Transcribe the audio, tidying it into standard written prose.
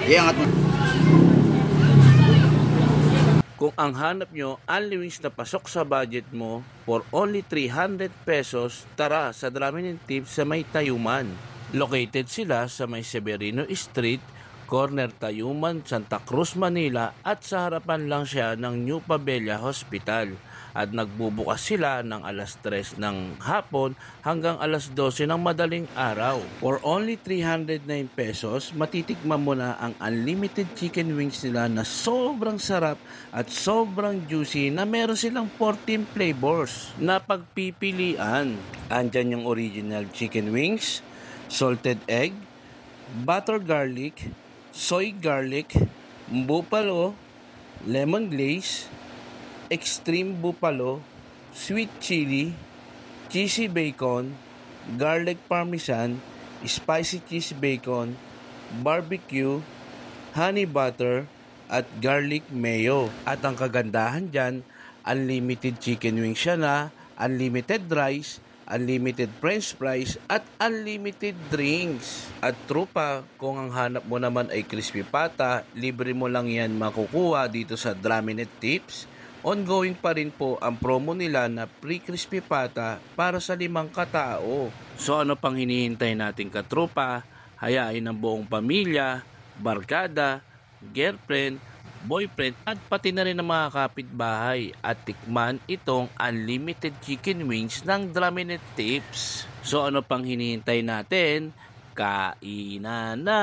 Iangat mo. Kung ang hanap nyo, only wings na pasok sa budget mo, for only 300 pesos, tara sa Drammen & Tips sa may Tayuman. Located sila sa may Severino Street, corner Tayuman, Santa Cruz, Manila, at sa harapan lang siya ng New Pabella Hospital. At nagbubukas sila ng alas 3 ng hapon hanggang alas 12 ng madaling araw. For only 309 pesos, matitikman mo na ang unlimited chicken wings nila na sobrang sarap at sobrang juicy na meron silang 14 flavors na pagpipilian. Andyan yung original chicken wings, salted egg, butter garlic, soy garlic, buffalo, lemon glaze, extreme buffalo, sweet chili, cheesy bacon, garlic parmesan, spicy cheese bacon, barbecue, honey butter, at garlic mayo. At ang kagandahan dyan, unlimited chicken wings siya na, unlimited rice, unlimited french fries, at unlimited drinks. At trupa, kung ang hanap mo naman ay crispy pata, libre mo lang yan makukuha dito sa Drammen & Tips. Ongoing pa rin po ang promo nila na free crispy pata para sa 5 katao. So ano pang hinihintay natin katrupa? Hayain ang buong pamilya, barkada, girlfriend, boyfriend, at pati na rin ang mga kapitbahay at tikman itong unlimited chicken wings ng Drammen & Tips. So ano pang hinihintay natin? Kainan na!